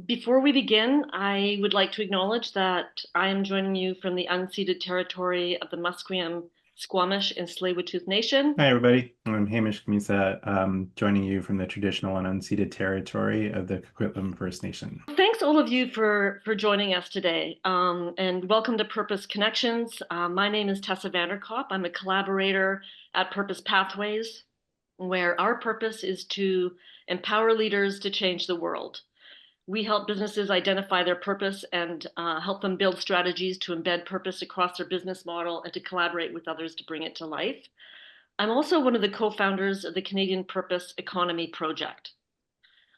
Before we begin, I would like to acknowledge that I am joining you from the unceded territory of the Musqueam, Squamish, and Tsleil-Waututh Nation. Hi, everybody. I'm Hamish Kamisa, joining you from the traditional and unceded territory of the Coquitlam First Nation. Thanks all of you for joining us today, and welcome to Purpose Connections. My name is Tessa Vanderkop. I'm a collaborator at Purpose Pathways, where our purpose is to empower leaders to change the world. We help businesses identify their purpose and help them build strategies to embed purpose across their business model and to collaborate with others to bring it to life. I'm also one of the co-founders of the Canadian Purpose Economy Project.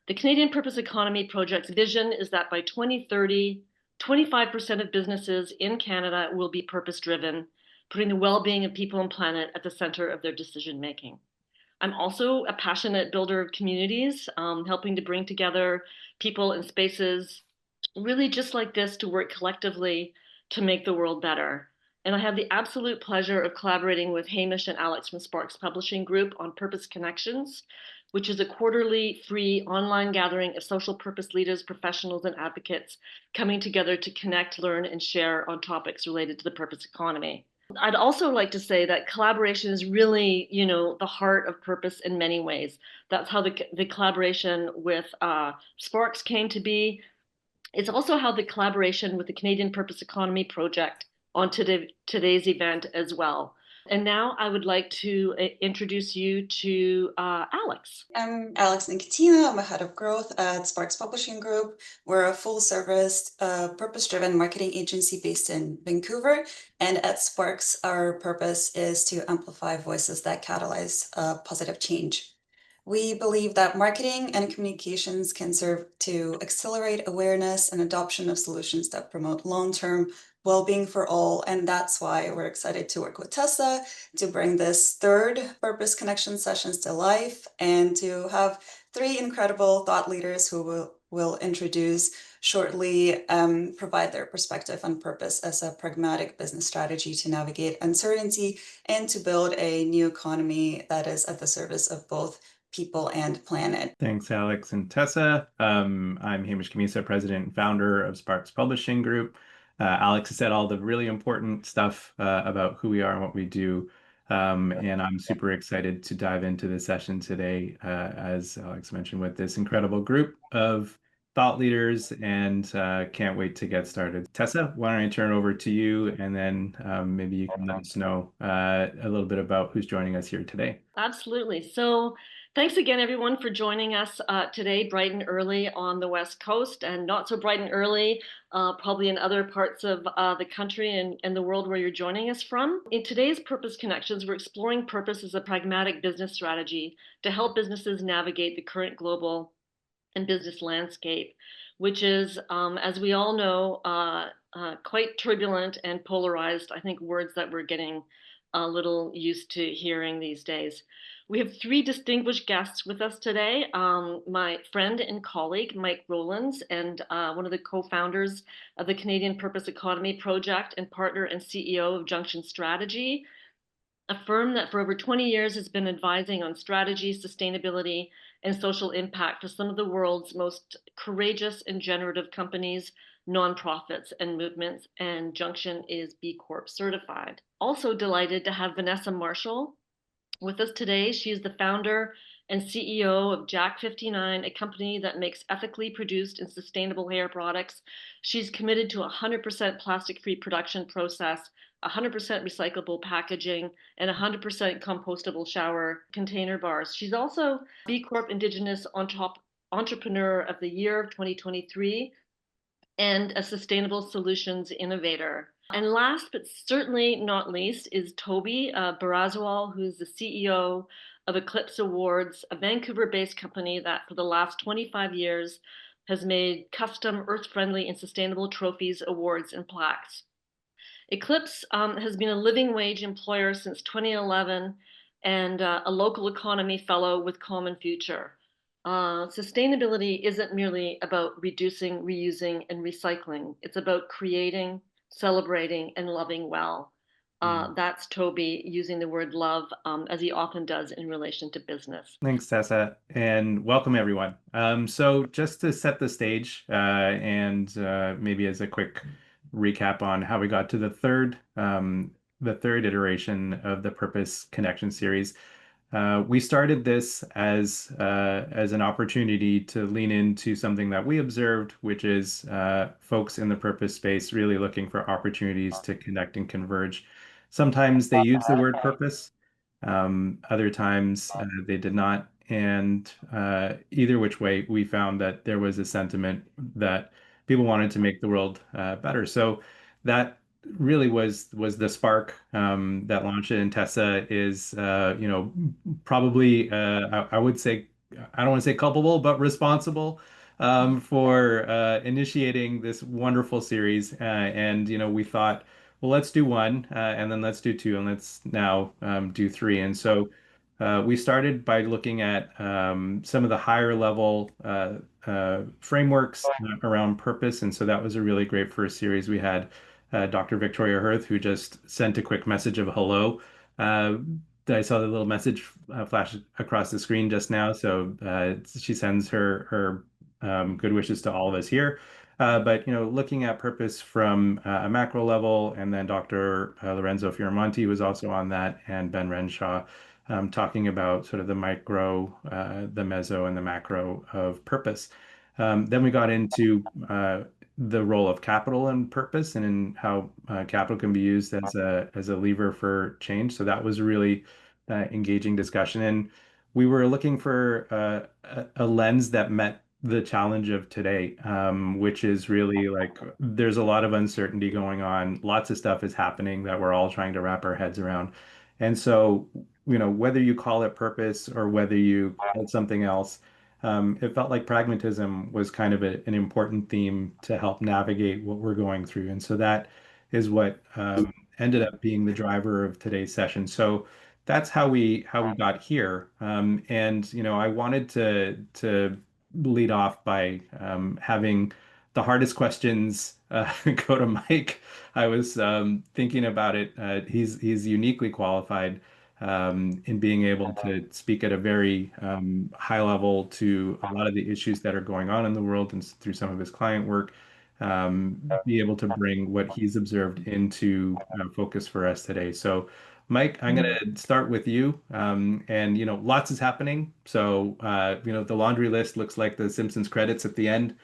The Canadian Purpose Economy Project's vision is that by 2030, 25% of businesses in Canada will be purpose-driven, putting the well-being of people and planet at the center of their decision-making. I'm also a passionate builder of communities, helping to bring together people and spaces really just like this to work collectively to make the world better. And I have the absolute pleasure of collaborating with Hamish and Alex from Sparx Publishing Group on Purpose Connections, which is a quarterly free online gathering of social purpose leaders, professionals, and advocates coming together to connect, learn, and share on topics related to the purpose economy. I'd also like to say that collaboration is really, the heart of purpose in many ways. That's how the collaboration with Sparx came to be. It's also how the collaboration with the Canadian Purpose Economy Project on today's event as well. And now I would like to introduce you to Alex. I'm Alex Nicotina. I'm a head of growth at Sparx Publishing Group. We're a full-service, purpose-driven marketing agency based in Vancouver. And at Sparx, our purpose is to amplify voices that catalyze positive change. We believe that marketing and communications can serve to accelerate awareness and adoption of solutions that promote long-term well-being for all. And that's why we're excited to work with Tessa to bring this third Purpose Connection sessions to life and to have three incredible thought leaders who will introduce shortly, provide their perspective on purpose as a pragmatic business strategy to navigate uncertainty and to build a new economy that is at the service of both people and planet. Thanks, Alex and Tessa. I'm Hamish Kamisa, president and founder of Sparx Publishing Group. Alex has said all the really important stuff about who we are and what we do. And I'm super excited to dive into this session today, as Alex mentioned, with this incredible group of thought leaders, and can't wait to get started. Tessa, why don't I turn it over to you, and then maybe you can let us know a little bit about who's joining us here today. Absolutely. So thanks again, everyone, for joining us today, bright and early on the West Coast, and not so bright and early, probably in other parts of the country and the world where you're joining us from. In today's Purpose Connections, we're exploring purpose as a pragmatic business strategy to help businesses navigate the current global and business landscape, which is, as we all know, quite turbulent and polarized. I think words that we're getting a little used to hearing these days. We have three distinguished guests with us today. My friend and colleague, Mike Rowlands, and one of the co-founders of the Canadian Purpose Economy Project and partner and CEO of Junxion Strategy, a firm that for over 20 years has been advising on strategy, sustainability, and social impact for some of the world's most courageous and generative companies, nonprofits, and movements, and Junxion is BCorp certified. Also delighted to have Vanessa Marshall with us today. She is the founder and CEO of Jack 59, a company that makes ethically produced and sustainable hair products. She's committed to 100% plastic-free production process, 100% recyclable packaging, and 100% compostable shower container bars. She's also BCorp Indigenous Entrepreneur of the Year of 2023 and a Sustainable Solutions Innovator. And last but certainly not least is Toby Barazzuol, who's the CEO of Eclipse Awards, a Vancouver-based company that for the last 25 years has made custom earth-friendly and sustainable trophies, awards, and plaques. Eclipse has been a living wage employer since 2011 and a local economy fellow with Common Future. Sustainability isn't merely about reducing, reusing, and recycling. It's about creating, celebrating, and loving well. That's Toby using the word love, as he often does in relation to business. Thanks, Tessa, and welcome everyone. So just to set the stage, and maybe as a quick recap on how we got to the third iteration of the Purpose Connection series. We started this as an opportunity to lean into something that we observed, which is folks in the purpose space really looking for opportunities to connect and converge. Sometimes they use the word purpose, other times they did not. And either which way, we found that there was a sentiment that people wanted to make the world better. So that really was the spark that launched it. And Tessa is, probably I would say, I don't want to say culpable, but responsible for initiating this wonderful series. And we thought, well, let's do one, and then let's do two, and let's now do three. And so we started by looking at some of the higher level frameworks around purpose. And so that was a really great first series. We had Dr. Victoria Hirth, who just sent a quick message of hello. Uh, I saw the little message flash across the screen just now. So she sends her good wishes to all of us here. But looking at purpose from a macro level, and then Dr. Lorenzo Fioramonti was also on that, and Ben Renshaw talking about sort of the micro, the meso, and the macro of purpose. Then we got into the role of capital and purpose, and in how capital can be used as a lever for change. So that was a really engaging discussion, and we were looking for a lens that met the challenge of today, which is really like there's a lot of uncertainty going on. Lots of stuff is happening that we're all trying to wrap our heads around. And so, whether you call it purpose or whether you call it something else, it felt like pragmatism was kind of an important theme to help navigate what we're going through. And so that is what ended up being the driver of today's session. So that's how we got here. And I wanted to lead off by having the hardest questions go to Mike. I was thinking about it. He's uniquely qualified in being able to speak at a very high level to a lot of the issues that are going on in the world, and through some of his client work, be able to bring what he's observed into focus for us today. So, Mike, I'm going to start with you. And lots is happening. So, the laundry list looks like the Simpsons credits at the end,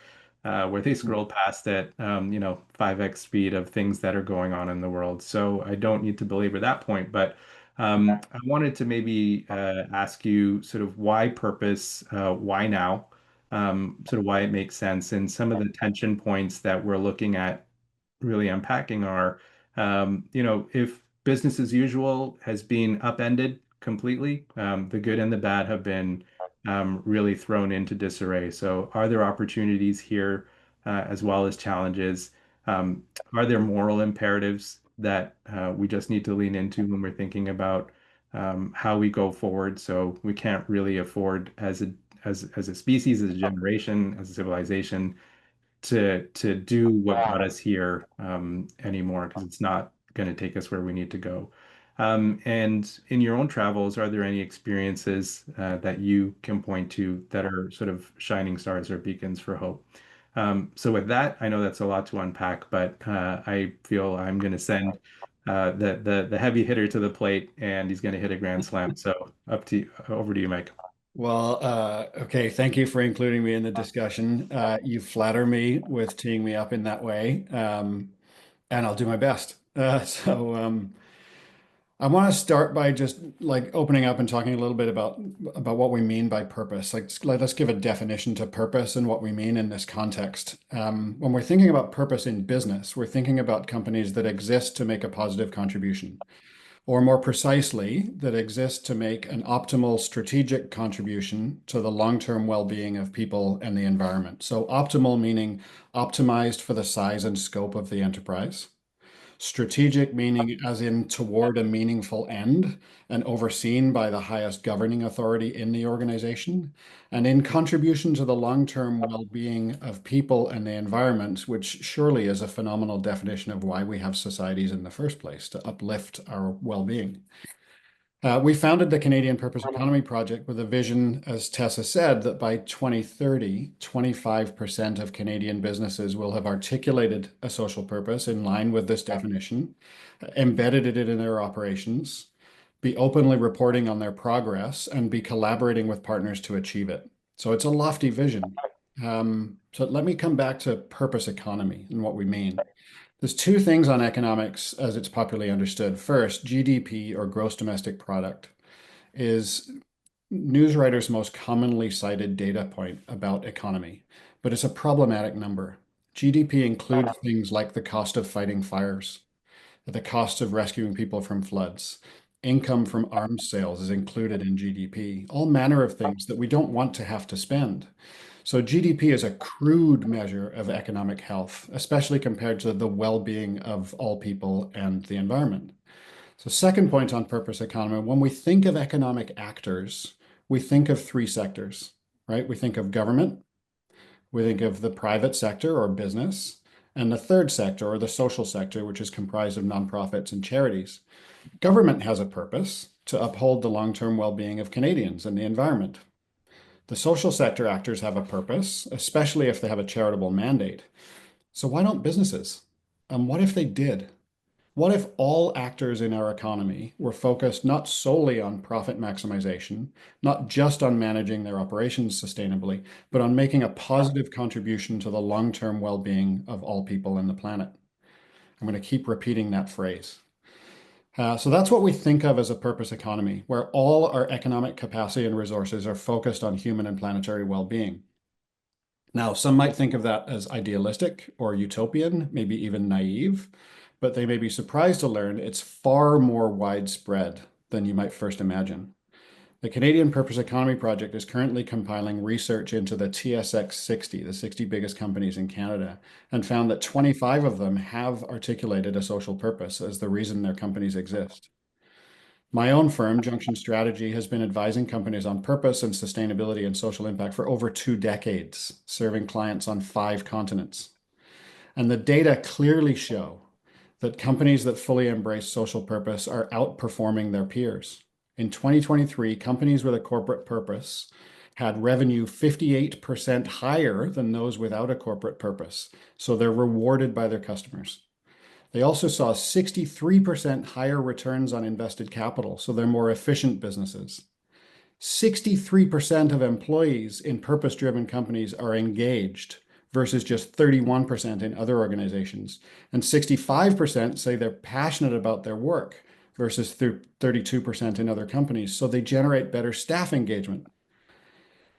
where they scroll past at 5x speed of things that are going on in the world. So I don't need to belabor that point, but I wanted to maybe ask you sort of why purpose, why now, sort of why it makes sense, and some of the tension points that we're looking at really unpacking are, if business as usual has been upended completely, the good and the bad have been really thrown into disarray. So, are there opportunities here as well as challenges? Um, are there moral imperatives that we just need to lean into when we're thinking about how we go forward? So we can't really afford as a species, as a generation, as a civilization, to do what got us here anymore, because it's not going to take us where we need to go. And in your own travels, are there any experiences that you can point to that are sort of shining stars or beacons for hope? So with that, I know that's a lot to unpack, but I feel I'm going to send the heavy hitter to the plate, and he's going to hit a grand slam. So over to you, Mike. Well, okay. Thank you for including me in the discussion. You flatter me with teeing me up in that way, and I'll do my best. I want to start by just like opening up and talking a little bit about what we mean by purpose. Like, let's give a definition to purpose and what we mean in this context. When we're thinking about purpose in business, we're thinking about companies that exist to make a positive contribution, or more precisely, that exist to make an optimal strategic contribution to the long-term well-being of people and the environment. So optimal meaning optimized for the size and scope of the enterprise. Strategic meaning as in toward a meaningful end and overseen by the highest governing authority in the organization, and in contribution to the long-term well-being of people and the environment, which surely is a phenomenal definition of why we have societies in the first place, to uplift our well-being. We founded the Canadian Purpose Economy Project with a vision, as Tessa said, that by 2030, 25% of Canadian businesses will have articulated a social purpose in line with this definition, embedded it in their operations, be openly reporting on their progress, and be collaborating with partners to achieve it. So it's a lofty vision. So let me come back to purpose economy and what we mean. There's two things on economics as it's popularly understood. First, GDP, or gross domestic product, is news writers' most commonly cited data point about economy, but it's a problematic number. GDP includes things like the cost of fighting fires, the cost of rescuing people from floods. Income from arms sales is included in GDP, all manner of things that we don't want to have to spend. So GDP is a crude measure of economic health, especially compared to the well-being of all people and the environment. So second point on purpose economy, when we think of economic actors, we think of three sectors, right? We think of government, we think of the private sector or business, and the third sector, or the social sector, which is comprised of nonprofits and charities. Government has a purpose to uphold the long-term well-being of Canadians and the environment. The social sector actors have a purpose, especially if they have a charitable mandate. So why don't businesses? What if they did? What if all actors in our economy were focused not solely on profit maximization, not just on managing their operations sustainably, but on making a positive contribution to the long-term well-being of all people on the planet? I'm going to keep repeating that phrase. So that's what we think of as a purpose economy, where all our economic capacity and resources are focused on human and planetary well-being. Now, some might think of that as idealistic or utopian, maybe even naive, but they may be surprised to learn it's far more widespread than you might first imagine. The Canadian Purpose Economy Project is currently compiling research into the TSX 60, the 60 biggest companies in Canada, and found that 25 of them have articulated a social purpose as the reason their companies exist. My own firm, Junxion Strategy, has been advising companies on purpose and sustainability and social impact for over 2 decades, serving clients on 5 continents. And the data clearly show that companies that fully embrace social purpose are outperforming their peers. In 2023, companies with a corporate purpose had revenue 58% higher than those without a corporate purpose, so they're rewarded by their customers. They also saw 63% higher returns on invested capital, so they're more efficient businesses. 63% of employees in purpose-driven companies are engaged versus just 31% in other organizations, and 65% say they're passionate about their work versus 32% in other companies, so they generate better staff engagement.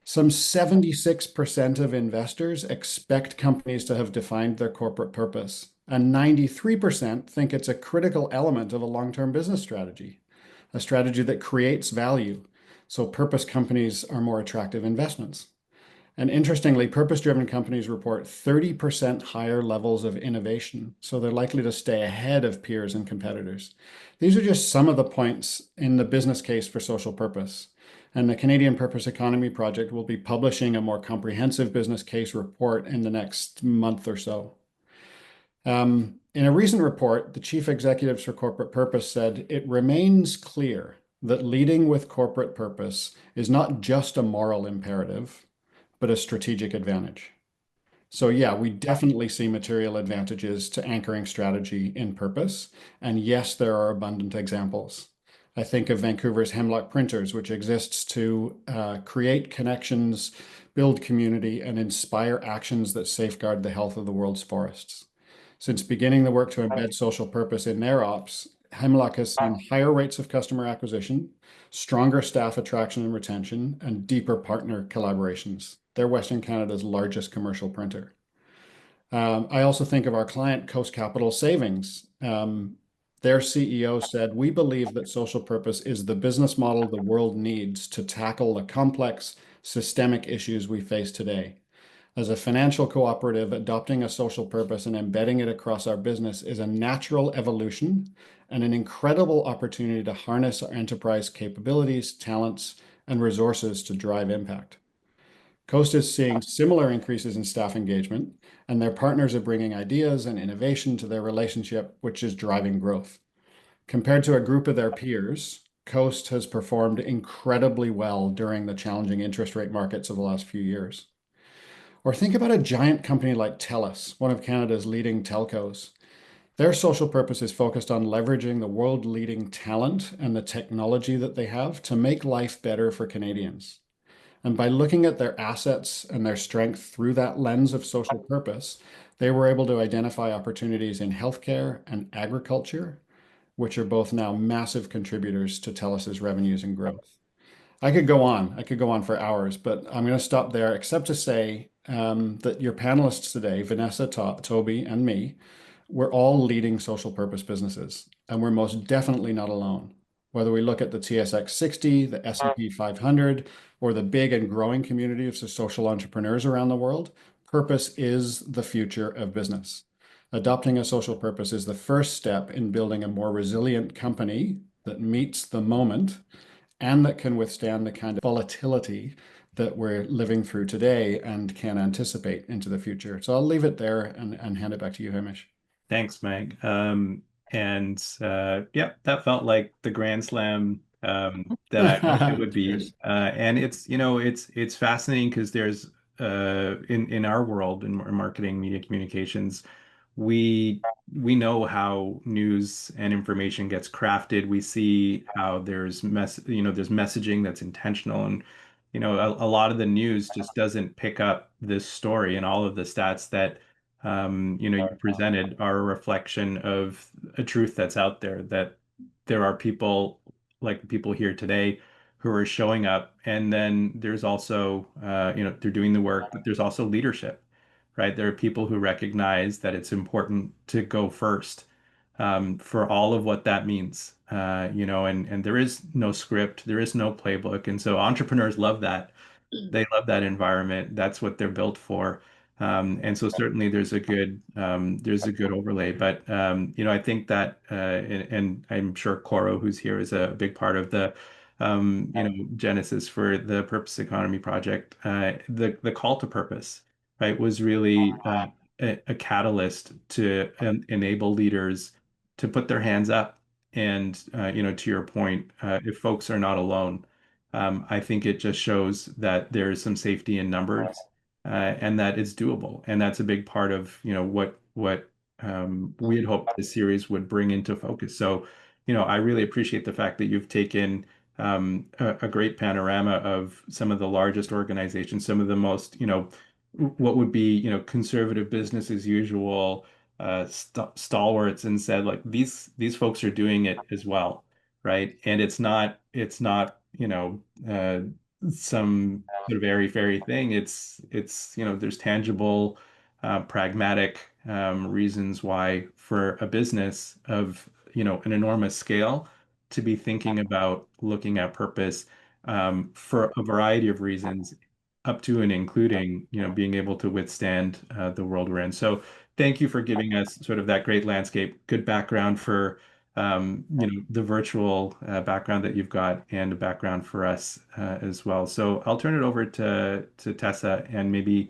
Some 76% of investors expect companies to have defined their corporate purpose, and 93% think it's a critical element of a long-term business strategy, a strategy that creates value, so purpose companies are more attractive investments. And interestingly, purpose-driven companies report 30% higher levels of innovation, so they're likely to stay ahead of peers and competitors. These are just some of the points in the business case for social purpose. And the Canadian Purpose Economy Project will be publishing a more comprehensive business case report in the next month or so. In a recent report, the chief executives for corporate purpose said, it remains clear that leading with corporate purpose is not just a moral imperative, but a strategic advantage. So yeah, we definitely see material advantages to anchoring strategy in purpose. And yes, there are abundant examples. I think of Vancouver's Hemlock Printers, which exists to create connections, build community, and inspire actions that safeguard the health of the world's forests. Since beginning the work to embed social purpose in their ops, Hemlock has seen higher rates of customer acquisition, stronger staff attraction and retention, and deeper partner collaborations. They're Western Canada's largest commercial printer. I also think of our client, Coast Capital Savings. Their CEO said, we believe that social purpose is the business model the world needs to tackle the complex systemic issues we face today. As a financial cooperative, adopting a social purpose and embedding it across our business is a natural evolution and an incredible opportunity to harness our enterprise capabilities, talents, and resources to drive impact. Coast is seeing similar increases in staff engagement, and their partners are bringing ideas and innovation to their relationship, which is driving growth. Compared to a group of their peers, Coast has performed incredibly well during the challenging interest rate markets of the last few years. Or think about a giant company like TELUS, one of Canada's leading telcos. Their social purpose is focused on leveraging the world-leading talent and the technology that they have to make life better for Canadians. And by looking at their assets and their strength through that lens of social purpose, they were able to identify opportunities in healthcare and agriculture, which are both now massive contributors to TELUS's revenues and growth. I could go on. I could go on for hours, but I'm going to stop there, except to say that your panelists today, Vanessa, Toby, and me, we're all leading social purpose businesses, and we're most definitely not alone. Whether we look at the TSX 60, the S&P 500, or the big and growing community of social entrepreneurs around the world, purpose is the future of business. Adopting a social purpose is the first step in building a more resilient company that meets the moment and that can withstand the kind of volatility that we're living through today and can anticipate into the future. So I'll leave it there and hand it back to you, Hamish. Thanks, Mike. Yeah, that felt like the Grand Slam that I hoped it would be. Cheers. And it's fascinating because there's in our world in marketing, media communications, we know how news and information gets crafted. We see how there's there's messaging that's intentional, and a lot of the news just doesn't pick up this story, and all of the stats that you presented are a reflection of a truth that's out there, that there are people like the people here today who are showing up. And then there's also, they're doing the work, but there's also leadership, right? There are people who recognize that it's important to go first, for all of what that means, and there is no script, there is no playbook. And so entrepreneurs love that. They love that environment. That's what they're built for. And so certainly there's a good overlay. But I think that and I'm sure Coro, who's here, is a big part of the genesis for the Purpose Economy Project. The call to purpose, right, was really a catalyst to enable leaders to put their hands up. And to your point, if folks are not alone, I think it just shows that there's some safety in numbers, and that it's doable. And that's a big part of what we had hoped this series would bring into focus. So I really appreciate the fact that you've taken a great panorama of some of the largest organizations, some of the most what would be conservative business as usual stalwarts, and said, like, these folks are doing it as well, right? And it's not some sort of airy-fairy thing. It's there's tangible, pragmatic reasons why, for a business of an enormous scale, to be thinking about looking at purpose, for a variety of reasons, up to and including being able to withstand the world we're in. So thank you for giving us sort of that great landscape, good background for the virtual background that you've got, and a background for us as well. So I'll turn it over to Tessa, and maybe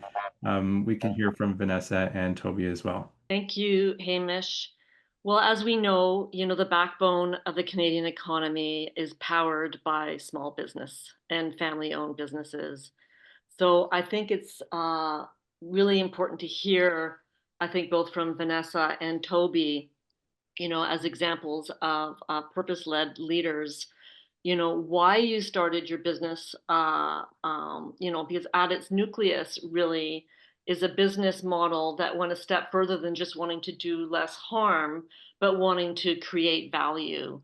we can hear from Vanessa and Toby as well. Thank you, Hamish. Well, as we know, the backbone of the Canadian economy is powered by small business and family-owned businesses. So I think it's really important to hear, I think, both from Vanessa and Toby, as examples of purpose-led leaders, why you started your business, because at its nucleus really is a business model that went a step further than just wanting to do less harm, but wanting to create value.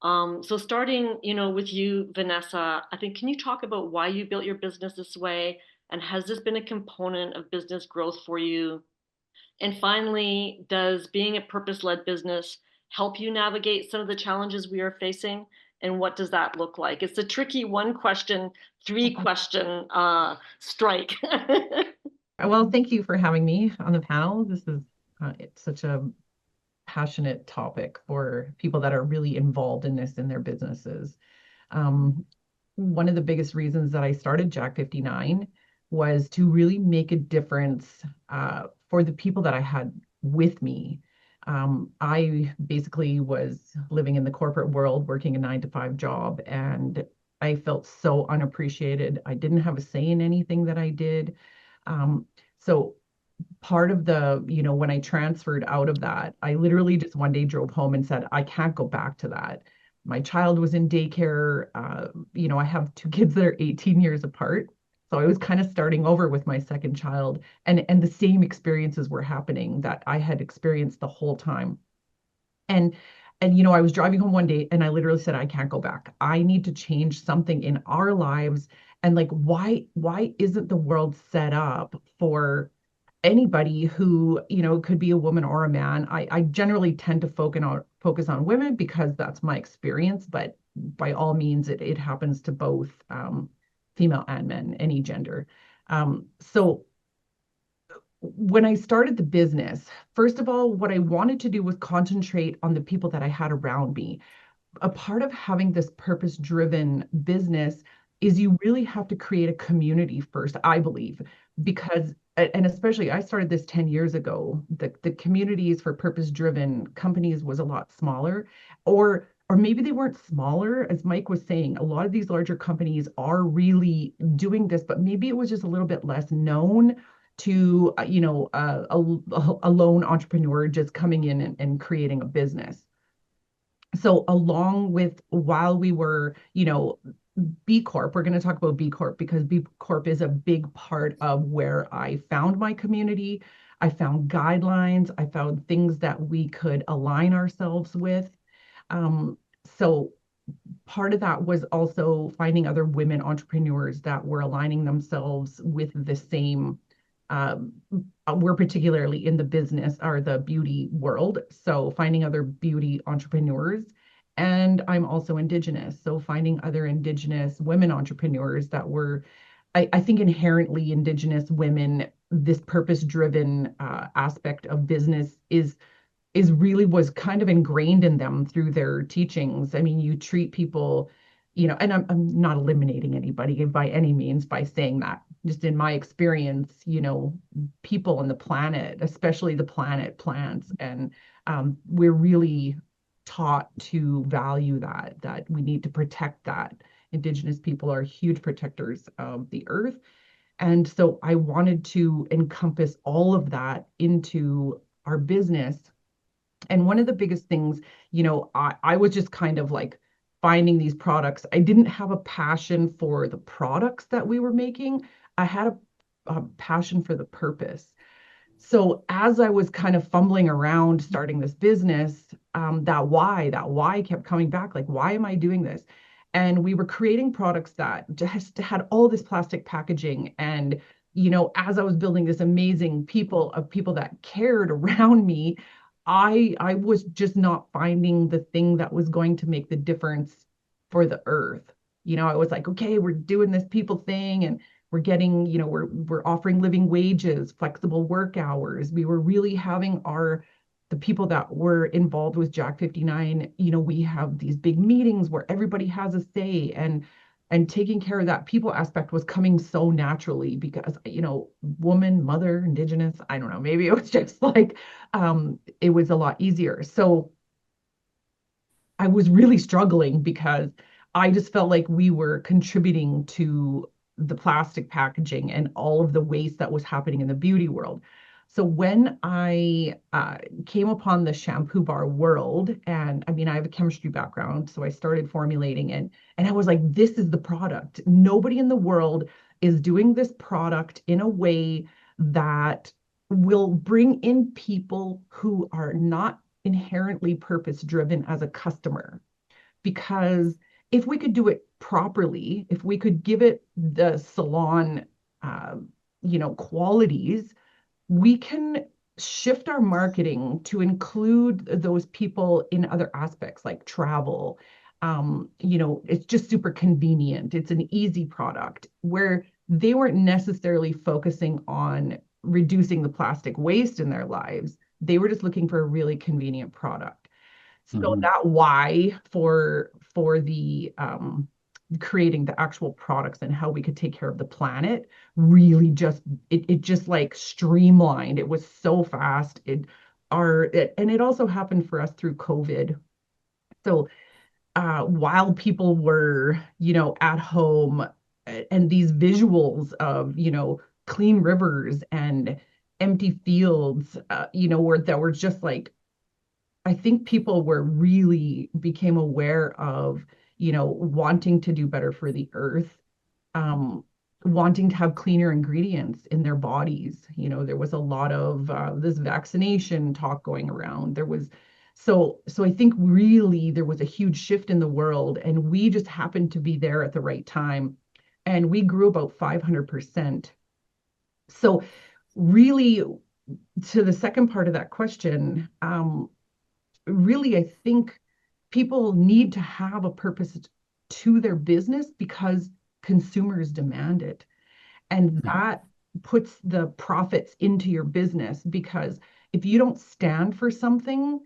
So starting, with you, Vanessa, I think, can you talk about why you built your business this way? And has this been a component of business growth for you? And finally, does being a purpose-led business help you navigate some of the challenges we are facing? And what does that look like? It's a tricky one question, 3 question strike. Well, thank you for having me on the panel. This is it's such a passionate topic for people that are really involved in this in their businesses. Um, One of the biggest reasons that I started Jack 59 was to really make a difference for the people that I had with me. I basically was living in the corporate world, working a 9 to 5 job, and I felt so unappreciated. I didn't have a say in anything that I did. Um, so part of the, when I transferred out of that, I literally just one day drove home and said, I can't go back to that. My child was in daycare. I have two kids that are 18 years apart. So I was kind of starting over with my second child, and the same experiences were happening that I had experienced the whole time. And I was driving home one day and I literally said, I can't go back. I need to change something in our lives. And like, why isn't the world set up for anybody who, could be a woman or a man? I generally tend to focus on women because that's my experience, but by all means, it happens to both female and men, any gender. So when I started the business, first of all, what I wanted to do was concentrate on the people that I had around me. A part of having this purpose-driven business is you really have to create a community first, I believe, because, and especially I started this 10 years ago, the communities for purpose-driven companies was a lot smaller, or maybe they weren't smaller, as Mike was saying. A lot of these larger companies are really doing this, but maybe it was just a little bit less known to, a lone entrepreneur just coming in and creating a business. So along with, while we were, B Corp, we're going to talk about B Corp because B Corp is a big part of where I found my community. I found guidelines. I found things that we could align ourselves with. Um, so part of that was also finding other women entrepreneurs that were aligning themselves with the same. Um, we're particularly in the business or the beauty world, so finding other beauty entrepreneurs. And I'm also Indigenous, so finding other Indigenous women entrepreneurs that were, I think, inherently Indigenous women. This purpose-driven aspect of business is really was kind of ingrained in them through their teachings. I mean, you treat people, and I'm not eliminating anybody by any means by saying that. Just in my experience, people on the planet, especially the planet plants, and we're really taught to value that we need to protect that. Indigenous people are huge protectors of the earth. And so I wanted to encompass all of that into our business. And one of the biggest things, I was just kind of like finding these products. I didn't have a passion for the products that we were making. I had a passion for the purpose. So as I was kind of fumbling around starting this business, that why kept coming back. Like, why am I doing this? And we were creating products that just had all this plastic packaging. And, as I was building this amazing people that cared around me, I was just not finding the thing that was going to make the difference for the earth. I was like, okay, we're doing this people thing, and we're getting, we're offering living wages, flexible work hours. We were really having the people that were involved with Jack 59, we have these big meetings where everybody has a say, and taking care of that people aspect was coming so naturally because, woman, mother, Indigenous, I don't know, maybe it was just like, it was a lot easier. So I was really struggling because I just felt like we were contributing to the plastic packaging and all of the waste that was happening in the beauty world. So when I came upon the shampoo bar world, and I mean, I have a chemistry background, so I started formulating, and I was like, this is the product. Nobody in the world is doing this product in a way that will bring in people who are not inherently purpose driven as a customer. Because if we could do it properly, if we could give it the salon, uh, qualities, we can shift our marketing to include those people in other aspects like travel. It's just super convenient. It's an easy product where they weren't necessarily focusing on reducing the plastic waste in their lives. They were just looking for a really convenient product. So that why for the creating the actual products and how we could take care of the planet really just it just like streamlined. It was so fast. And it also happened for us through COVID. So while people were, at home, and these visuals of, clean rivers and empty fields, that were just like, I think people were really became aware of, wanting to do better for the earth, um, wanting to have cleaner ingredients in their bodies. There was a lot of this vaccination talk going around. So I think really there was a huge shift in the world, and we just happened to be there at the right time, and we grew about 500%. So really, to the second part of that question, really, I think people need to have a purpose to their business because consumers demand it. And that puts the profits into your business, because if you don't stand for something,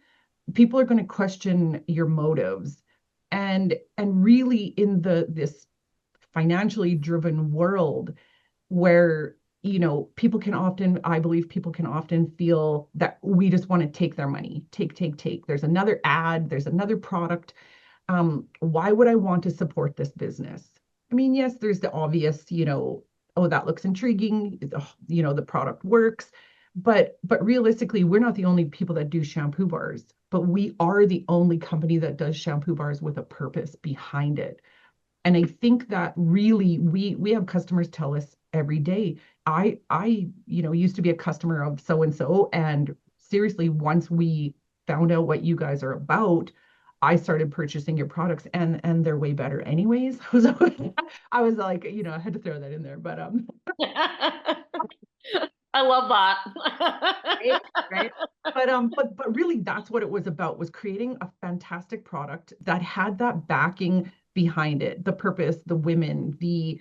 people are going to question your motives. And really, in this financially driven world where, people can often, I believe people can often feel that we just want to take their money, take. There's another ad, there's another product. Why would I want to support this business? I mean, yes, there's the obvious, oh, that looks intriguing, the product works. But realistically, we're not the only people that do shampoo bars, but we are the only company that does shampoo bars with a purpose behind it. And I think that really we have customers tell us every day, I used to be a customer of so and so, and seriously, once we found out what you guys are about, I started purchasing your products, and they're way better anyways. So I was like, I had to throw that in there, but I love that. right. But really, that's what it was about, was creating a fantastic product that had that backing behind it, the purpose, the women, we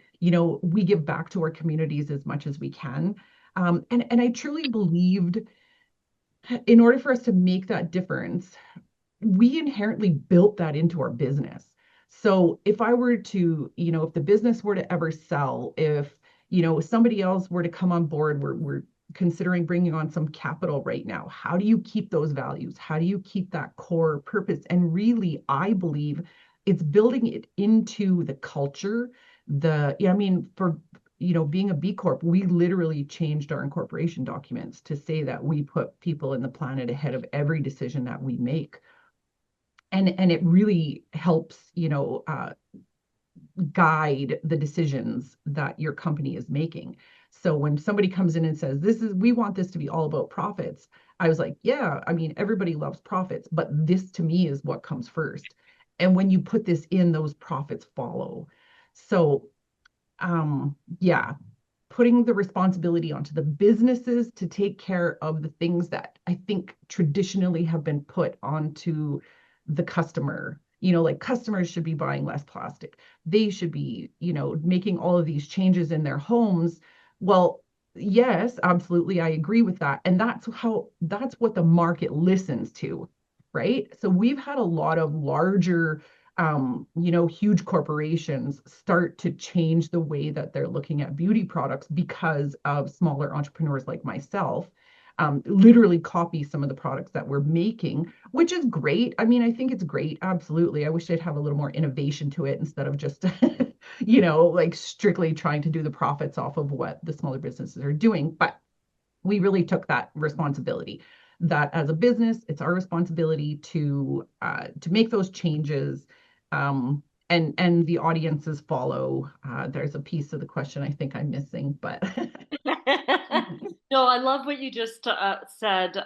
give back to our communities as much as we can. And I truly believed, in order for us to make that difference, we inherently built that into our business. So if I were to, if the business were to ever sell, if, somebody else were to come on board, we're considering bringing on some capital right now. How do you keep those values? How do you keep that core purpose? And really, I believe it's building it into the culture. For being a B Corp, we literally changed our incorporation documents to say that we put people and the planet ahead of every decision that we make. And it really helps, guide the decisions that your company is making. So when somebody comes in and says, we want this to be all about profits, I was like, yeah, I mean, everybody loves profits, but this to me is what comes first. And when you put this in, those profits follow. So, yeah, putting the responsibility onto the businesses to take care of the things that I think traditionally have been put onto the customer. Like, customers should be buying less plastic. They should be, making all of these changes in their homes. Well, yes, absolutely, I agree with that. And that's what the market listens to, right? So we've had a lot of larger, huge corporations start to change the way that they're looking at beauty products because of smaller entrepreneurs like myself. Literally copy some of the products that we're making, which is great. I mean, I think it's great. Absolutely. I wish they'd have a little more innovation to it instead of just, like strictly trying to do the profits off of what the smaller businesses are doing. But we really took that responsibility, that as a business, it's our responsibility to make those changes. And the audiences follow. There's a piece of the question I think I'm missing, but No, I love what you just said,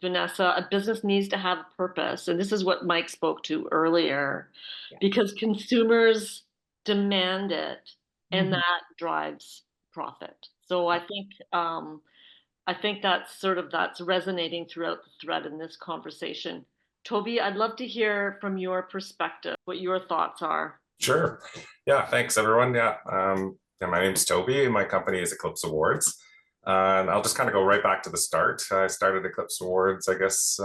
Vanessa. A business needs to have a purpose. And this is what Mike spoke to earlier, because consumers demand it, and that drives profit. So I think that's resonating throughout the thread in this conversation. Toby, I'd love to hear from your perspective what your thoughts are. Sure. Yeah, thanks everyone. Yeah. Yeah, my name's Toby, and my company is Eclipse Awards. And I'll just kind of go right back to the start. I started Eclipse Awards, I guess,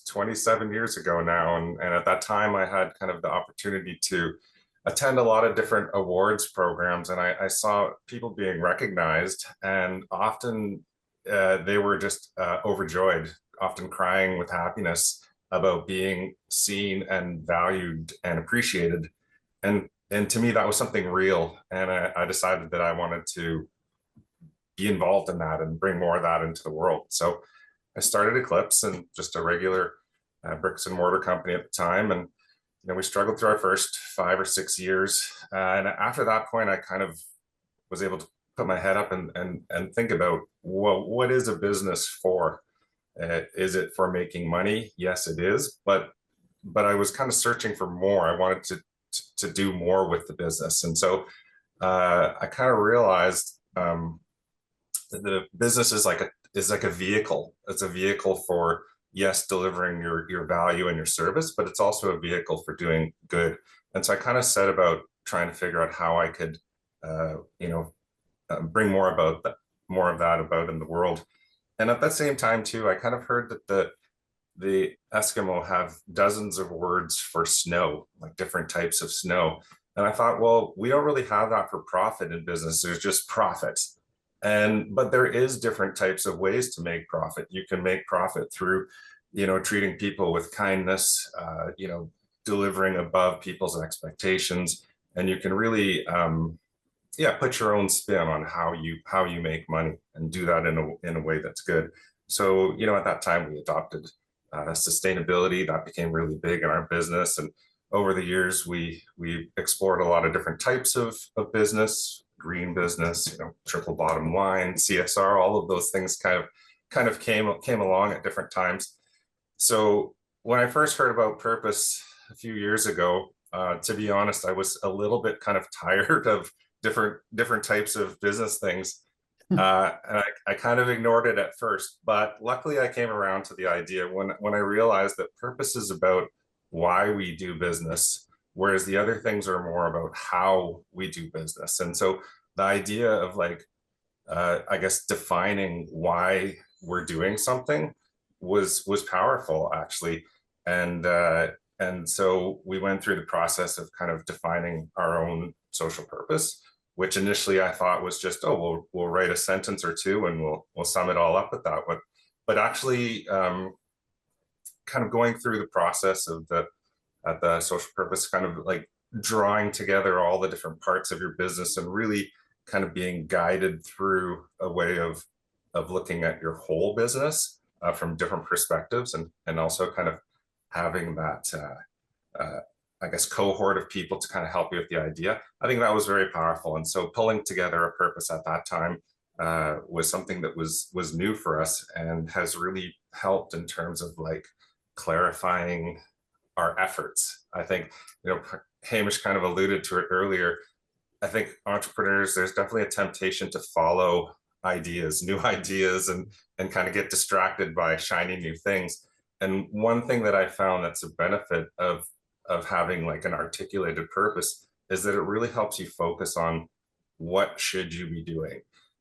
27 years ago now. And at that time, I had kind of the opportunity to attend a lot of different awards programs. And I saw people being recognized, and often they were just overjoyed, often crying with happiness about being seen and valued and appreciated. And to me, that was something real. And I decided that I wanted to be involved in that and bring more of that into the world. So I started Eclipse, and just a regular bricks and mortar company at the time. And we struggled through our first 5 or 6 years. And after that point, I kind of was able to put my head up and think about, well, what is a business for? Is it for making money? Yes, it is. But I was kind of searching for more. I wanted to do more with the business. And so I kind of realized the business is like a vehicle. It's a vehicle for, yes, delivering your value and your service, but it's also a vehicle for doing good. And so I kind of set about trying to figure out how I could, bring more of that about in the world. And at that same time too, I kind of heard that the Eskimo have dozens of words for snow, like different types of snow. And I thought, well, we don't really have that for profit in business. There's just profit. But there is different types of ways to make profit. You can make profit through, treating people with kindness, delivering above people's expectations. And you can really, put your own spin on how you make money and do that in a way that's good. So, at that time we adopted sustainability. That became really big in our business. And over the years, we explored a lot of different types of business, green business, triple bottom line, CSR, all of those things kind of came along at different times. So when I first heard about purpose a few years ago, to be honest, I was a little bit kind of tired of different types of business things. And I kind of ignored it at first, but luckily I came around to the idea when I realized that purpose is about why we do business, whereas the other things are more about how we do business. And so the idea of I guess defining why we're doing something was powerful, actually. And so we went through the process of kind of defining our own social purpose, which initially I thought was just, we'll write a sentence or two and we'll sum it all up with that. But actually, kind of going through the process of the social purpose, kind of like drawing together all the different parts of your business and really kind of being guided through a way of looking at your whole business from different perspectives, and also kind of having that I guess cohort of people to kind of help you with the idea. I think that was very powerful. And so pulling together a purpose at that time was something that was new for us, and has really helped in terms of clarifying our efforts. I think, Hamish kind of alluded to it earlier. I think entrepreneurs, there's definitely a temptation to follow new ideas, and kind of get distracted by shiny new things. And one thing that I found that's a benefit of having an articulated purpose is that it really helps you focus on what should you be doing,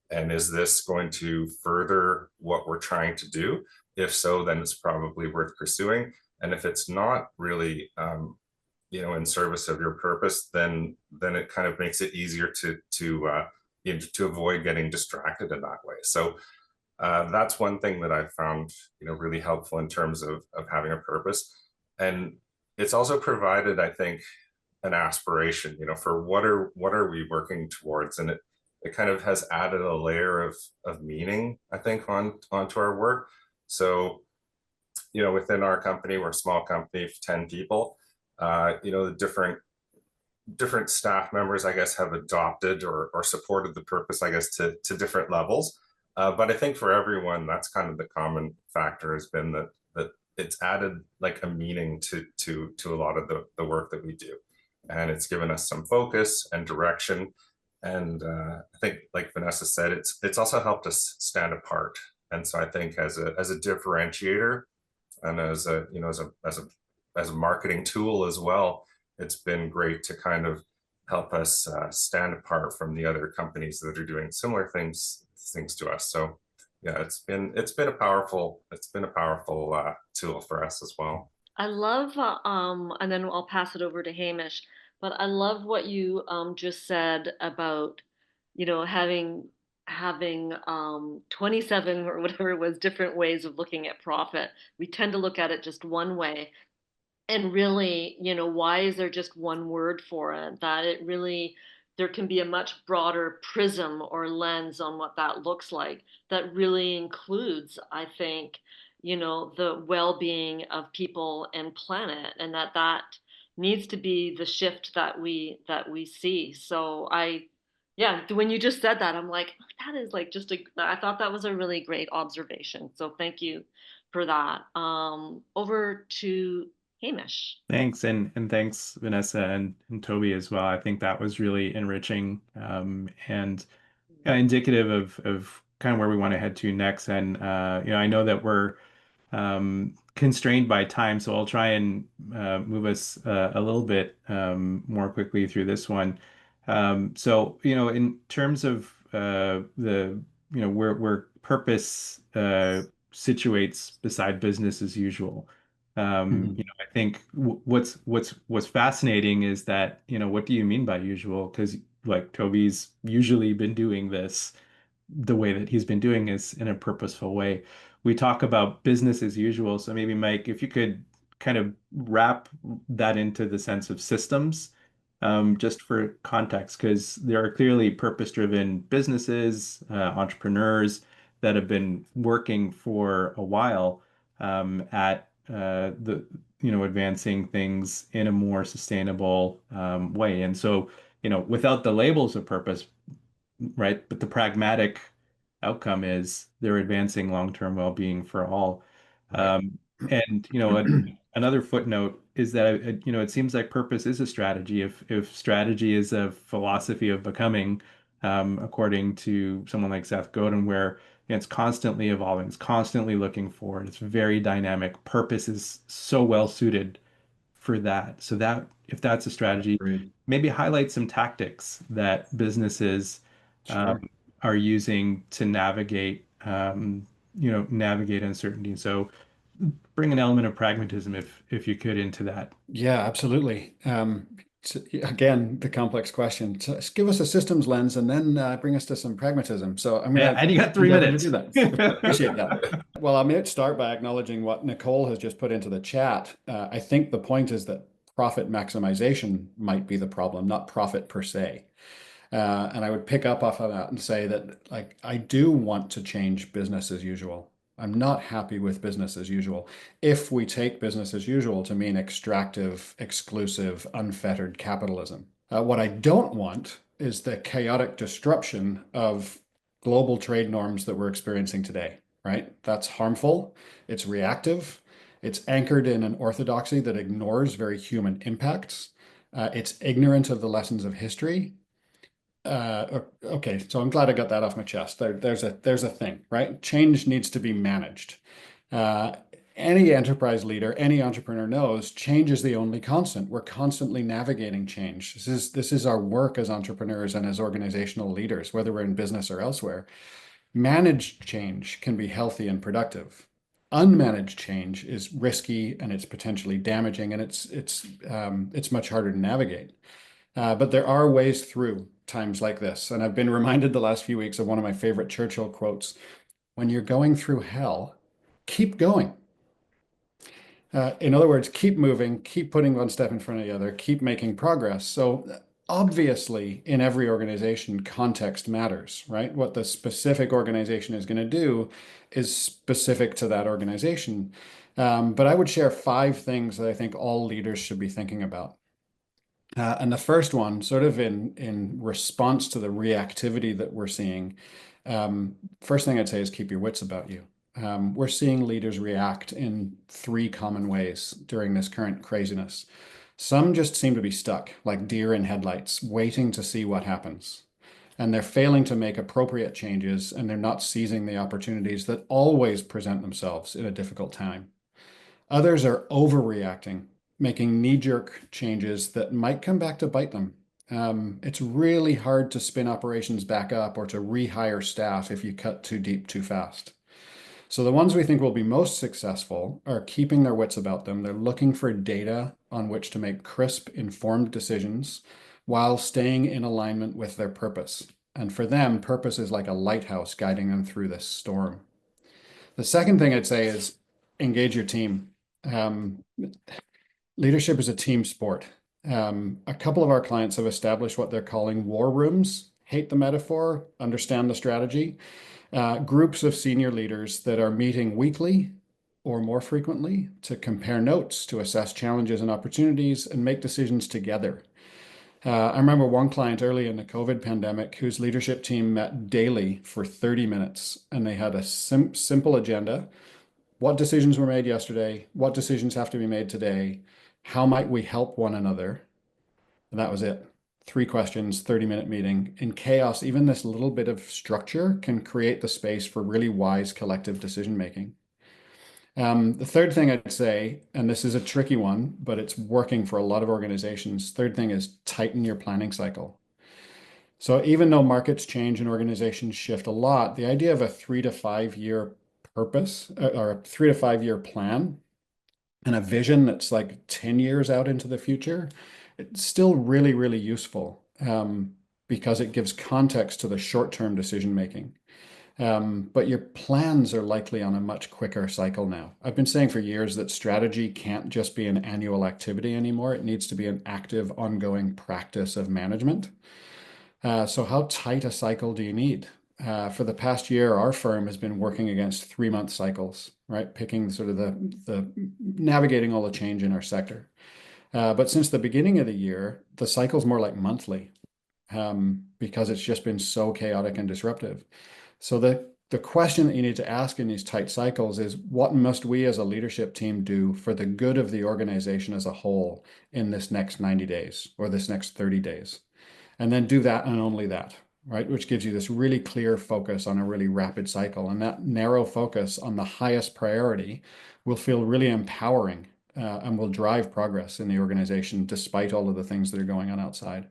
and is this going to further what we're trying to do? If so, then it's probably worth pursuing. And if it's not really in service of your purpose, then it kind of makes it easier to avoid getting distracted in that way. So that's one thing that I found really helpful in terms of having a purpose. And it's also provided, I think, an aspiration, for what are we working towards, and it kind of has added a layer of meaning, I think, onto our work. So within our company, we're a small company of 10 people. The different staff members, I guess, have adopted or supported the purpose, I guess, to different levels. But I think for everyone, that's kind of the common factor, has been that it's added a meaning to a lot of the work that we do. And it's given us some focus and direction. And I think, like Vanessa said, it's also helped us stand apart. And so I think as a differentiator, and as a marketing tool as well, it's been great to kind of help us stand apart from the other companies that are doing similar things to us. So yeah, it's been a powerful tool for us as well. I love, and then I'll pass it over to Hamish, but I love what you just said about, having 27 or whatever it was different ways of looking at profit. We tend to look at it just one way. And really, why is there just one word for it? That it really, there can be a much broader prism or lens on what that looks like that really includes, I think, the well-being of people and planet, and that needs to be the shift that we see. So yeah, when you just said that, I'm like, that is like I thought that was a really great observation. So thank you for that. Over to Hamish. Thanks, and thanks, Vanessa and Toby as well. I think that was really enriching, and indicative of kind of where we want to head to next. And I know that we're constrained by time, so I'll try and move us a little bit more quickly through this one. So, in terms of where purpose situates beside business as usual. I think what's fascinating is that, what do you mean by usual? Because like Toby's usually been doing this the way that he's been doing is in a purposeful way. We talk about business as usual. So maybe Mike, if you could kind of wrap that into the sense of systems, just for context, because there are clearly purpose-driven businesses, entrepreneurs that have been working for a while at advancing things in a more sustainable way. And so, without the labels of purpose, right? But the pragmatic outcome is they're advancing long-term well-being for all. Right. And another footnote is that it seems like purpose is a strategy. If strategy is a philosophy of becoming, according to someone like Seth Godin, where it's constantly evolving, it's constantly looking forward, it's very dynamic. Purpose is so well suited for that. So that if that's a strategy, Agreed. maybe highlight some tactics that businesses Sure. are using to navigate uncertainty. So bring an element of pragmatism if you could into that. Yeah, absolutely. Again, the complex question. So give us a systems lens and then bring us to some pragmatism. So I'm Yeah, going and you got 3 minutes. to do that. Appreciate that. Well, I may start by acknowledging what Nicole has just put into the chat. I think the point is that profit maximization might be the problem, not profit per se. And I would pick up off of that and say that, like, I do want to change business as usual. I'm not happy with business as usual. If we take business as usual to mean extractive, exclusive, unfettered capitalism. What I don't want is the chaotic disruption of global trade norms that we're experiencing today, right? That's harmful. It's reactive. It's anchored in an orthodoxy that ignores very human impacts. It's ignorant of the lessons of history. Okay, so I'm glad I got that off my chest. There's a thing, right? Change needs to be managed. Any enterprise leader, any entrepreneur knows change is the only constant. We're constantly navigating change. This is our work as entrepreneurs and as organizational leaders, whether we're in business or elsewhere. Managed change can be healthy and productive. Unmanaged change is risky and it's potentially damaging, and it's much harder to navigate. But there are ways through times like this. And I've been reminded the last few weeks of one of my favorite Churchill quotes: when you're going through hell, keep going. In other words, keep moving, keep putting one step in front of the other, keep making progress. So obviously, in every organization, context matters, right? What the specific organization is going to do is specific to that organization. But I would share 5 things that I think all leaders should be thinking about. And the first one, sort of in response to the reactivity that we're seeing, first thing I'd say is keep your wits about you. We're seeing leaders react in 3 common ways during this current craziness. Some just seem to be stuck, like deer in headlights, waiting to see what happens. And they're failing to make appropriate changes, and they're not seizing the opportunities that always present themselves in a difficult time. Others are overreacting, making knee-jerk changes that might come back to bite them. It's really hard to spin operations back up or to rehire staff if you cut too deep too fast. So the ones we think will be most successful are keeping their wits about them. They're looking for data on which to make crisp, informed decisions while staying in alignment with their purpose. And for them, purpose is like a lighthouse guiding them through this storm. The second thing I'd say is engage your team. Leadership is a team sport. A couple of our clients have established what they're calling war rooms. Hate the metaphor, understand the strategy. Groups of senior leaders that are meeting weekly or more frequently to compare notes, to assess challenges and opportunities, and make decisions together. I remember one client early in the COVID pandemic whose leadership team met daily for 30 minutes, and they had a simple agenda. What decisions were made yesterday? What decisions have to be made today? How might we help one another? And that was it. 3 questions, 30-minute meeting. In chaos, even this little bit of structure can create the space for really wise collective decision making. The third thing I'd say, and this is a tricky one, but it's working for a lot of organizations. Third thing is tighten your planning cycle. So even though markets change and organizations shift a lot, the idea of a 3 to 5 year purpose or a 3 to 5 year plan and a vision that's like 10 years out into the future, it's still really, really useful because it gives context to the short-term decision making. But your plans are likely on a much quicker cycle now. I've been saying for years that strategy can't just be an annual activity anymore. It needs to be an active, ongoing practice of management. So how tight a cycle do you need? For the past year, our firm has been working against 3-month cycles, right? Picking sort of the navigating all the change in our sector. But since the beginning of the year, the cycle's more like monthly because it's just been so chaotic and disruptive. So the question that you need to ask in these tight cycles is, what must we as a leadership team do for the good of the organization as a whole in this next 90 days or this next 30 days? And then do that and only that, right? Which gives you this really clear focus on a really rapid cycle. And that narrow focus on the highest priority will feel really empowering and will drive progress in the organization despite all of the things that are going on outside.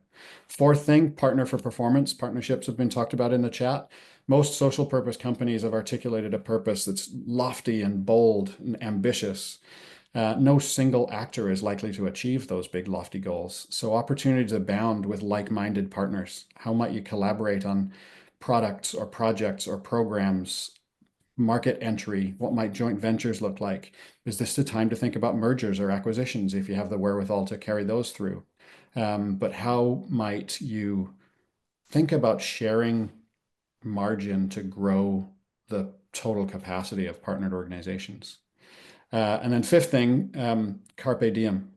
Fourth thing, partner for performance. Partnerships have been talked about in the chat. Most social purpose companies have articulated a purpose that's lofty and bold and ambitious. No single actor is likely to achieve those big, lofty goals. So opportunities abound with like-minded partners. How might you collaborate on products or projects or programs, market entry? What might joint ventures look like? Is this the time to think about mergers or acquisitions if you have the wherewithal to carry those through? But how might you think about sharing margin to grow the total capacity of partnered organizations? And then fifth thing, carpe diem.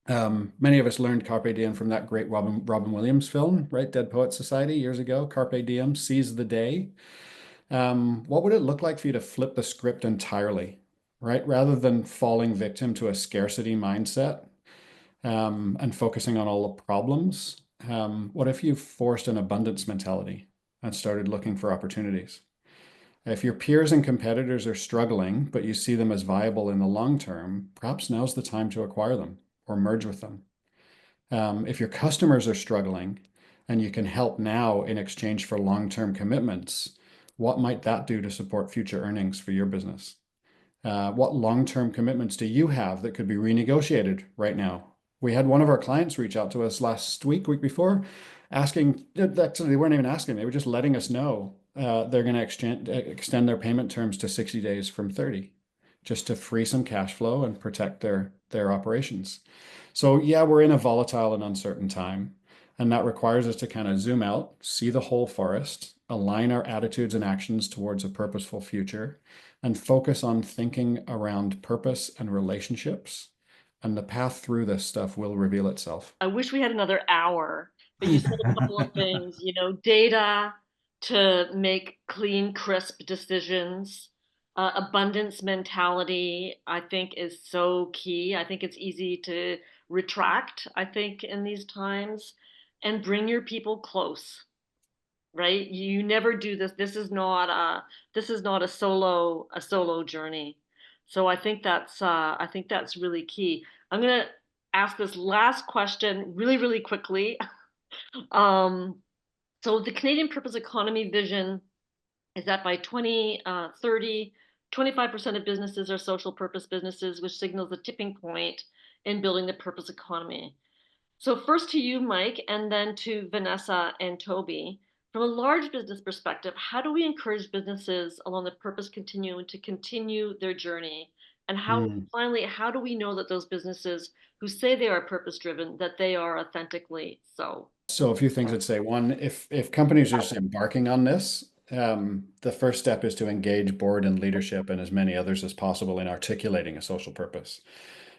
Many of us learned carpe diem from that great Robin Williams film, right? Dead Poets Society years ago. Carpe diem, seize the day. What would it look like for you to flip the script entirely, right? Rather than falling victim to a scarcity mindset and focusing on all the problems, what if you forced an abundance mentality and started looking for opportunities? If your peers and competitors are struggling, but you see them as viable in the long term, perhaps now's the time to acquire them or merge with them. If your customers are struggling and you can help now in exchange for long-term commitments, what might that do to support future earnings for your business? What long-term commitments do you have that could be renegotiated right now? We had one of our clients reach out to us last week before, asking, actually they weren't even asking, they were just letting us know they're going to extend their payment terms to 60 days from 30, just to free some cash flow and protect their operations. So yeah, we're in a volatile and uncertain time, and that requires us to kind of zoom out, see the whole forest, align our attitudes and actions towards a purposeful future, and focus on thinking around purpose and relationships. And the path through this stuff will reveal itself. I wish we had another hour, but you said a couple of things, data to make clean, crisp decisions. Abundance mentality, I think, is so key. I think it's easy to retract, I think, in these times, and bring your people close, right? You never do this. This is not a solo journey. So I think that's really key. I'm gonna ask this last question really, really quickly. So the Canadian purpose economy vision is that by 2030, 25% of businesses are social purpose businesses, which signals the tipping point in building the purpose economy. So first to you, Mike, and then to Vanessa and Toby. From a large business perspective, how do we encourage businesses along the purpose continuum to continue their journey? And finally, how do we know that those businesses who say they are purpose driven, that they are authentically so? So a few things I'd say. One, if companies are just embarking on this, the first step is to engage board and leadership and as many others as possible in articulating a social purpose.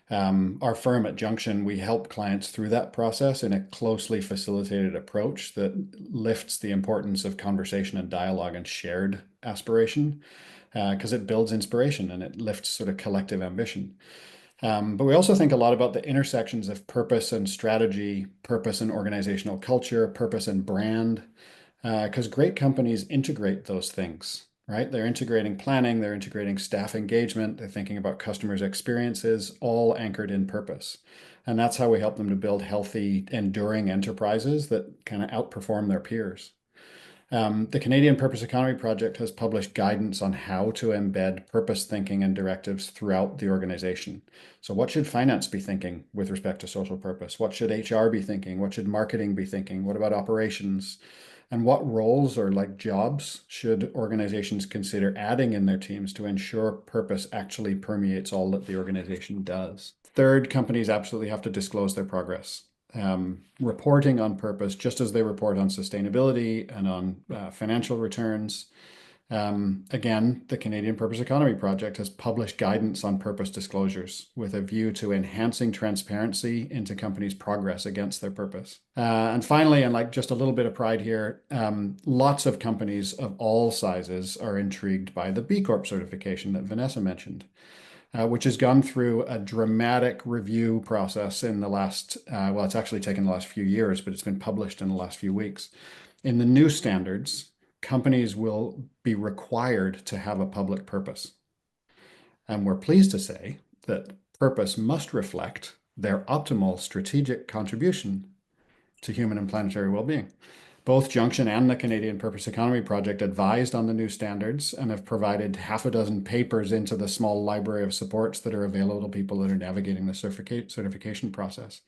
Our firm at Junxion, we help clients through that process in a closely facilitated approach that lifts the importance of conversation and dialogue and shared aspiration, because it builds inspiration and it lifts sort of collective ambition. But we also think a lot about the intersections of purpose and strategy, purpose and organizational culture, purpose and brand, because great companies integrate those things, right? They're integrating planning, they're integrating staff engagement, they're thinking about customers' experiences, all anchored in purpose. And that's how we help them to build healthy, enduring enterprises that kind of outperform their peers. The Canadian Purpose Economy Project has published guidance on how to embed purpose thinking and directives throughout the organization. So what should finance be thinking with respect to social purpose? What should HR be thinking? What should marketing be thinking? What about operations? And what roles or like jobs should organizations consider adding in their teams to ensure purpose actually permeates all that the organization does? Third, companies absolutely have to disclose their progress. Reporting on purpose, just as they report on sustainability and on financial returns. Again, the Canadian Purpose Economy Project has published guidance on purpose disclosures with a view to enhancing transparency into companies' progress against their purpose. And finally, and like just a little bit of pride here, lots of companies of all sizes are intrigued by the BCorp certification that Vanessa mentioned. Which has gone through a dramatic review process in the last, well, it's actually taken the last few years, but it's been published in the last few weeks. In the new standards, companies will be required to have a public purpose. And we're pleased to say that purpose must reflect their optimal strategic contribution to human and planetary well-being. Both Junxion and the Canadian Purpose Economy Project advised on the new standards and have provided half a dozen papers into the small library of supports that are available to people that are navigating the certification process.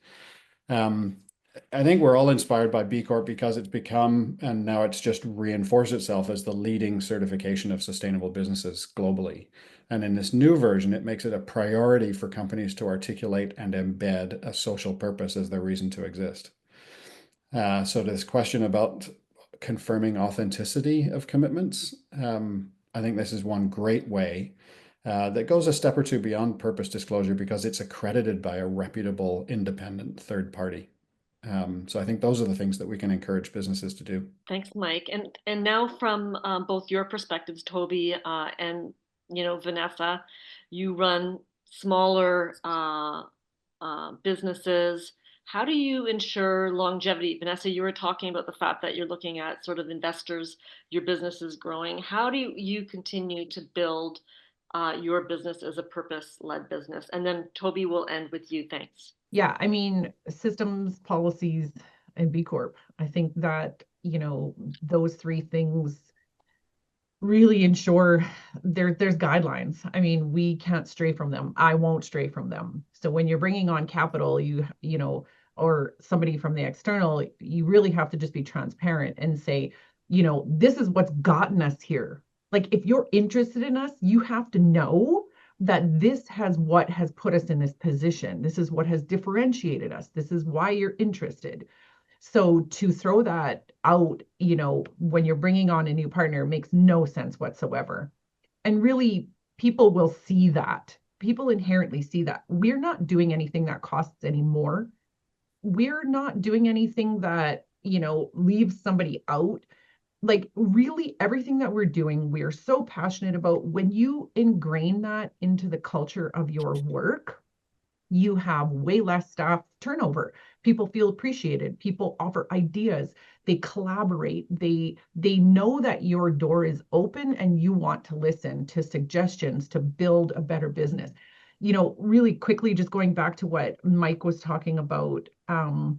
I think we're all inspired by BCorp because it's become, and now it's just reinforced itself as the leading certification of sustainable businesses globally. And in this new version, it makes it a priority for companies to articulate and embed a social purpose as their reason to exist. So this question about confirming authenticity of commitments, I think this is one great way that goes a step or two beyond purpose disclosure because it's accredited by a reputable, independent third party. So I think those are the things that we can encourage businesses to do. Thanks, Mike. And now from both your perspectives, Toby and Vanessa, you run smaller businesses. How do you ensure longevity? Vanessa, you were talking about the fact that you're looking at sort of investors, your business is growing. How do you continue to build your business as a purpose-led business? And then Toby will end with you. Thanks. Yeah, I mean, systems, policies, and BCorp. I think that, those three things really ensure there's guidelines. I mean, we can't stray from them. I won't stray from them. So when you're bringing on capital, or somebody from the external, you really have to just be transparent and say, this is what's gotten us here. Like, if you're interested in us, you have to know that this has what has put us in this position. This is what has differentiated us. This is why you're interested. So to throw that out, when you're bringing on a new partner makes no sense whatsoever. And really, people will see that. People inherently see that. We're not doing anything that costs any more. We're not doing anything that, leaves somebody out. Like, really, everything that we're doing, we are so passionate about. When you ingrain that into the culture of your work, you have way less staff turnover. People feel appreciated. People offer ideas. They collaborate. They know that your door is open and you want to listen to suggestions to build a better business. really quickly, just going back to what Mike was talking about, about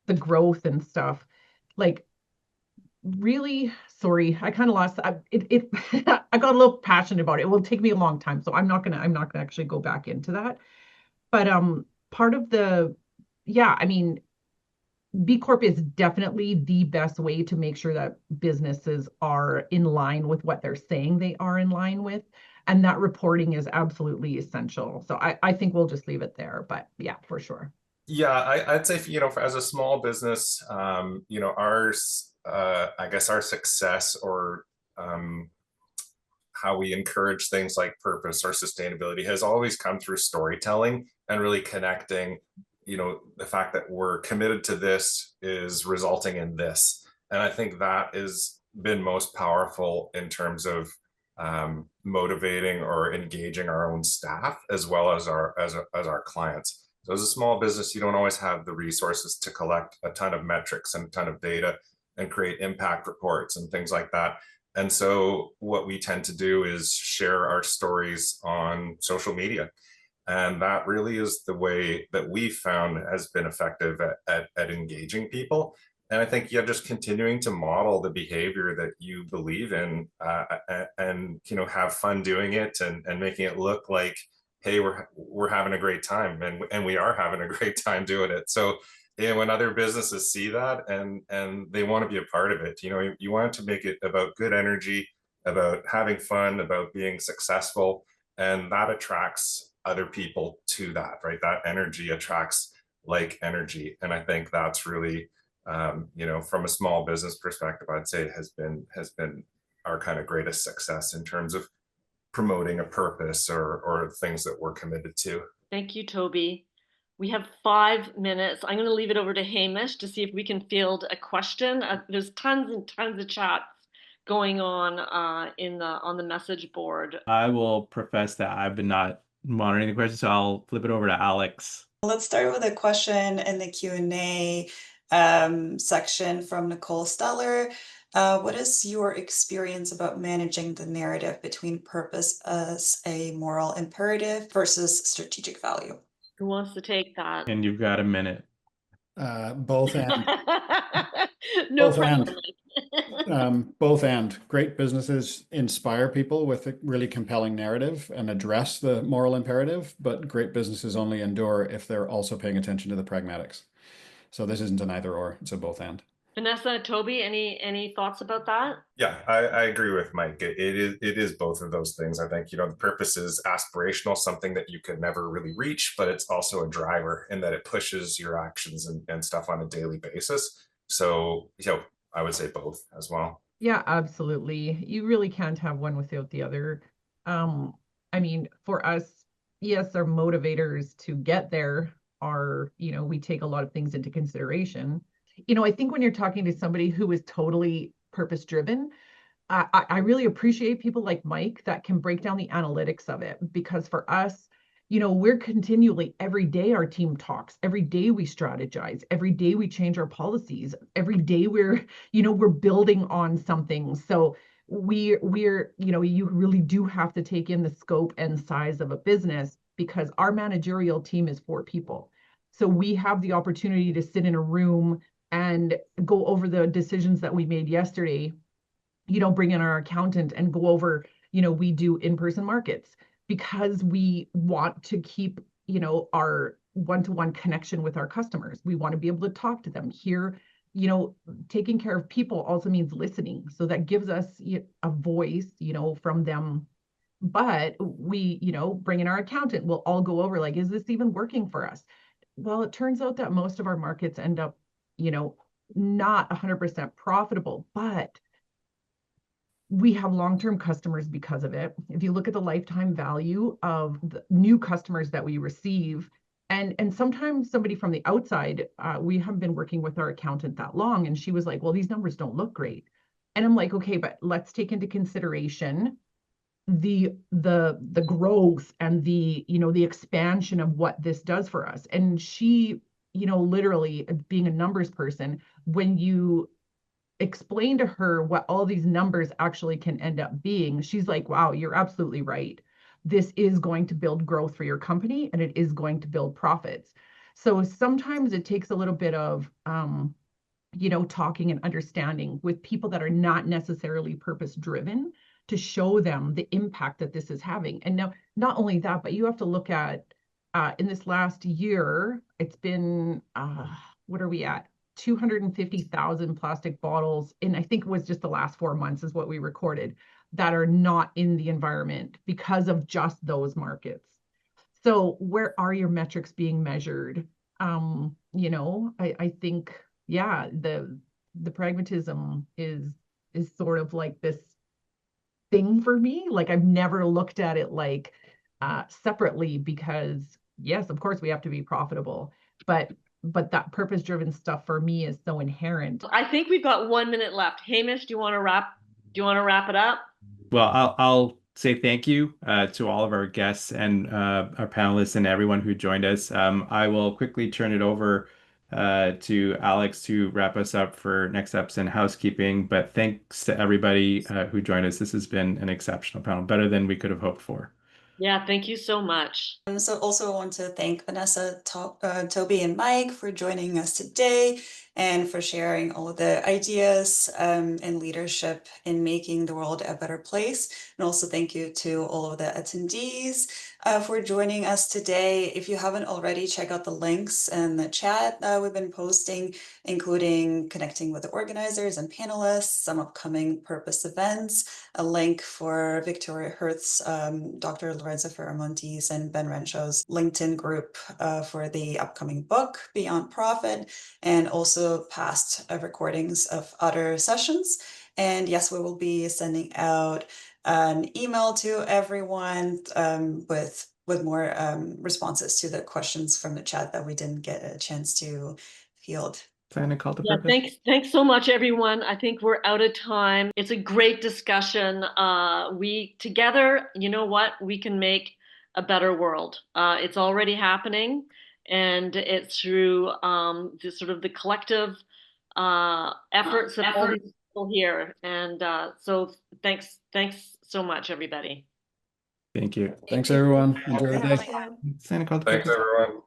the growth and stuff, like, really, sorry, I kind of lost it. I got a little passionate about it. It will take me a long time, so I'm not gonna actually go back into that. But part of I mean, B Corp is definitely the best way to make sure that businesses are in line with what they're saying they are in line with. And that reporting is absolutely essential. So I think we'll just leave it there. But yeah, for sure. Yeah, I'd say, as a small business, ours, I guess our success, or how we encourage things like purpose or sustainability, has always come through storytelling and really connecting, the fact that we're committed to this is resulting in this. And I think that has been most powerful in terms of motivating or engaging our own staff, as well as our clients. So as a small business, you don't always have the resources to collect a ton of metrics and a ton of data and create impact reports and things like that. And so what we tend to do is share our stories on social media. And that really is the way that we found has been effective at engaging people. And I think, just continuing to model the behavior that you believe in, and have fun doing it, and making it look like, hey, we're having a great time, and we are having a great time doing it. So when other businesses see that and they want to be a part of it, you want to make it about good energy, about having fun, about being successful, and that attracts other people to that, right? That energy attracts like energy. And I think that's really, from a small business perspective, I'd say it has been our kind of greatest success in terms of promoting a purpose or things that we're committed to. Thank you, Toby. We have 5 minutes. I'm going to leave it over to Hamish to see if we can field a question. There's tons and tons of chats going on on the message board. I will profess that I've been not monitoring the questions, so I'll flip it over to Alex. Let's start with a question in the Q&A section from Nicole Steller. What is your experience about managing the narrative between purpose as a moral imperative versus strategic value? Who wants to take that? And you've got a minute. Both and. No Both pressure. Both and. Great businesses inspire people with a really compelling narrative and address the moral imperative, but great businesses only endure if they're also paying attention to the pragmatics. So this isn't an either or, it's a both and. Vanessa, Toby, any thoughts about that? Yeah, I agree with Mike. It is both of those things. I think, the purpose is aspirational, something that you could never really reach, but it's also a driver in that it pushes your actions and stuff on a daily basis. So, I would say both as well. Yeah, absolutely. You really can't have one without the other. I mean, for us, yes, our motivators to get there are, we take a lot of things into consideration. I think when you're talking to somebody who is totally purpose driven, I really appreciate people like Mike that can break down the analytics of it, because for us, we're continually, every day our team talks, every day we strategize, every day we change our policies, every day we're building on something. So we're, you really do have to take in the scope and size of a business, because our managerial team is 4 people. So we have the opportunity to sit in a room and go over the decisions that we made yesterday, bring in our accountant and go over, we do in-person markets, because we want to keep, our one-to-one connection with our customers. We want to be able to talk to them here. Taking care of people also means listening. So that gives us a voice, from them. But we, bring in our accountant, we'll all go over, like, is this even working for us? Well, it turns out that most of our markets end up, not 100% profitable, but we have long-term customers because of it. If you look at the lifetime value of the new customers that we receive, and sometimes somebody from the outside, we haven't been working with our accountant that long, and she was like, well, these numbers don't look great. And I'm like, okay, but let's take into consideration the growth and the expansion of what this does for us. And she, literally, being a numbers person, when you explain to her what all these numbers actually can end up being, she's like, wow, you're absolutely right. This is going to build growth for your company, and it is going to build profits. So sometimes it takes a little bit of, talking and understanding with people that are not necessarily purpose driven, to show them the impact that this is having. And now, not only that, but you have to look at, in this last year, it's been, what are we at? 250,000 plastic bottles, and I think it was just the last 4 months is what we recorded, that are not in the environment because of just those markets. So where are your metrics being measured? I think, yeah, the pragmatism is sort of like this thing for me. Like, I've never looked at it like separately, because yes, of course we have to be profitable, but that purpose-driven stuff for me is so inherent. I think we've got 1 minute left. Hamish, do you want to wrap it up? Well, I'll say thank you to all of our guests and our panelists and everyone who joined us. I will quickly turn it over to Alex to wrap us up for next steps and housekeeping. But thanks to everybody who joined us. This has been an exceptional panel, better than we could have hoped for. Yeah, thank you so much. So also want to thank Vanessa, Toby, and Mike for joining us today and for sharing all of the ideas and leadership in making the world a better place. And also thank you to all of the attendees for joining us today. If you haven't already, check out the links in the chat we've been posting, including connecting with the organizers and panelists, some upcoming purpose events, a link for Victoria Hurth's, Dr. Lorenzo Ferramontes and Ben Rancho's LinkedIn group for the upcoming book, Beyond Profit, and also past recordings of other sessions. And yes, we will be sending out an email to everyone with more responses to the questions from the chat that we didn't get a chance to field. Plan a call to purpose. Thanks so much, everyone. I think we're out of time. It's a great discussion. We together, you know what, we can make a better world. It's already happening, and it's through the collective efforts of all these people here. And so thanks so much, everybody. Thank you. Thanks, everyone. Enjoy the day. Plan a call to Thanks, purpose. everyone.